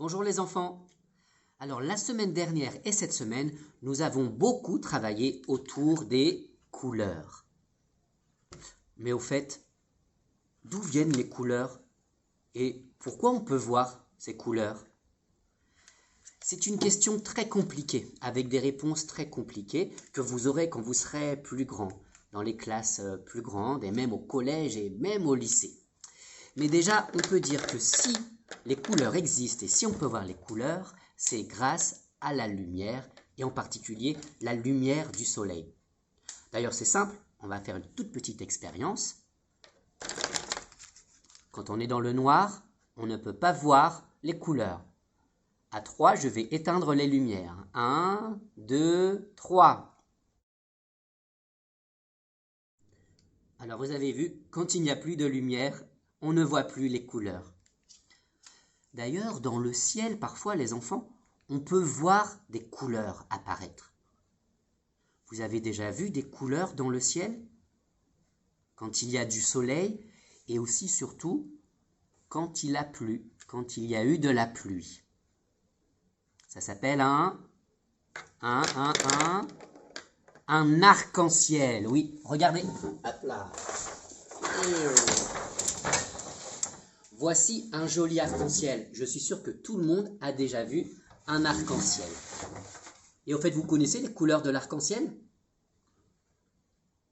Bonjour les enfants. Alors la semaine dernière et cette semaine, nous avons beaucoup travaillé autour des couleurs. Mais au fait, d'où viennent les couleurs et pourquoi on peut voir ces couleurs? C'est une question très compliquée, avec des réponses très compliquées que vous aurez quand vous serez plus grand, dans les classes plus grandes et même au collège et même au lycée. Mais déjà, on peut dire que si les couleurs existent et si on peut voir les couleurs, c'est grâce à la lumière et en particulier la lumière du soleil. D'ailleurs, c'est simple, on va faire une toute petite expérience. Quand on est dans le noir, on ne peut pas voir les couleurs. À 3, je vais éteindre les lumières. 1, 2, 3. Alors vous avez vu, quand il n'y a plus de lumière, on ne voit plus les couleurs. D'ailleurs, dans le ciel, parfois, les enfants, on peut voir des couleurs apparaître. Vous avez déjà vu des couleurs dans le ciel? Quand il y a du soleil et aussi, surtout, quand il a plu, quand il y a eu de la pluie. Ça s'appelle un arc-en-ciel. Oui, regardez. Hop là. Voici un joli arc-en-ciel. Je suis sûr que tout le monde a déjà vu un arc-en-ciel. Et au fait, vous connaissez les couleurs de l'arc-en-ciel?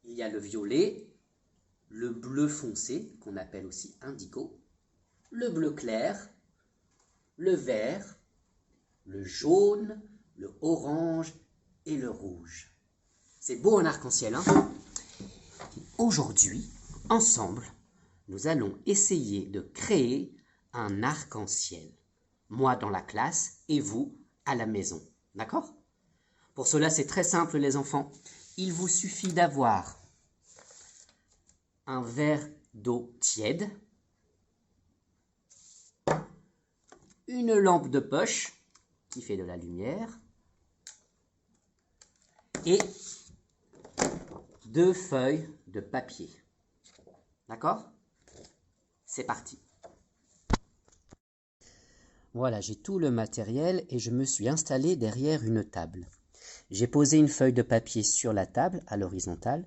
Il y a le violet, le bleu foncé, qu'on appelle aussi indigo, le bleu clair, le vert, le jaune, le orange et le rouge. C'est beau un arc-en-ciel, hein? Aujourd'hui, ensemble, nous allons essayer de créer un arc-en-ciel. Moi dans la classe et vous à la maison. D'accord? Pour cela, c'est très simple les enfants. Il vous suffit d'avoir un verre d'eau tiède, une lampe de poche qui fait de la lumière et 2 feuilles de papier. D'accord? C'est parti. Voilà, j'ai tout le matériel et je me suis installé derrière une table. J'ai posé une feuille de papier sur la table à l'horizontale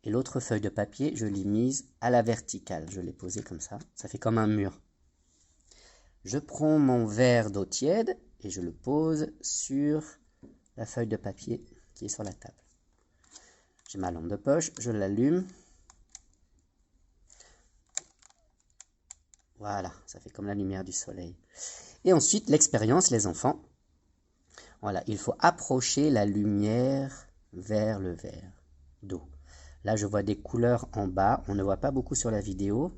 et l'autre feuille de papier, je l'ai mise à la verticale. Je l'ai posée comme ça fait comme un mur. Je prends mon verre d'eau tiède et je le pose sur la feuille de papier qui est sur la table. J'ai ma lampe de poche, je l'allume. Voilà, ça fait comme la lumière du soleil. Et ensuite, l'expérience, les enfants. Voilà, il faut approcher la lumière vers le verre d'eau. Là, je vois des couleurs en bas. On ne voit pas beaucoup sur la vidéo.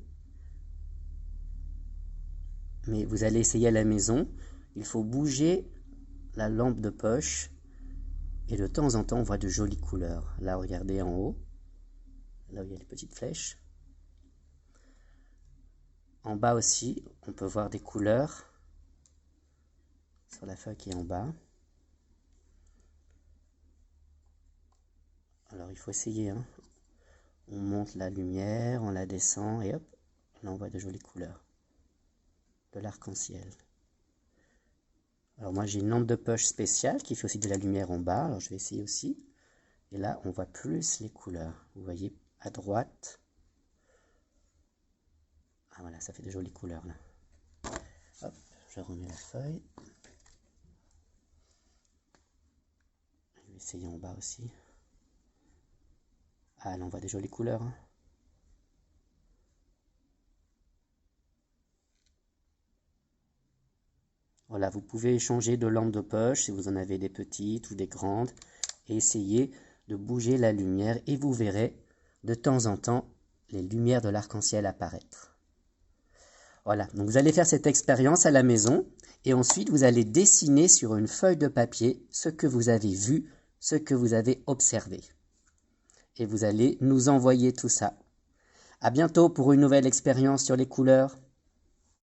Mais vous allez essayer à la maison. Il faut bouger la lampe de poche. Et de temps en temps, on voit de jolies couleurs. Là, regardez en haut. Là où il y a les petites flèches. En bas aussi, on peut voir des couleurs sur la feuille qui est en bas. Alors, il faut essayer. Hein. On monte la lumière, on la descend et hop, là on voit de jolies couleurs. De l'arc-en-ciel. Alors moi j'ai une lampe de poche spéciale qui fait aussi de la lumière en bas. Alors je vais essayer aussi. Et là on voit plus les couleurs. Vous voyez à droite. Ah voilà, ça fait de jolies couleurs là. Hop, je remets la feuille. Je vais essayer en bas aussi. Ah là on voit des jolies couleurs. Hein. Voilà, vous pouvez changer de lampe de poche si vous en avez des petites ou des grandes et essayer de bouger la lumière et vous verrez de temps en temps les lumières de l'arc-en-ciel apparaître. Voilà, donc vous allez faire cette expérience à la maison et ensuite vous allez dessiner sur une feuille de papier ce que vous avez vu, ce que vous avez observé. Et vous allez nous envoyer tout ça. À bientôt pour une nouvelle expérience sur les couleurs.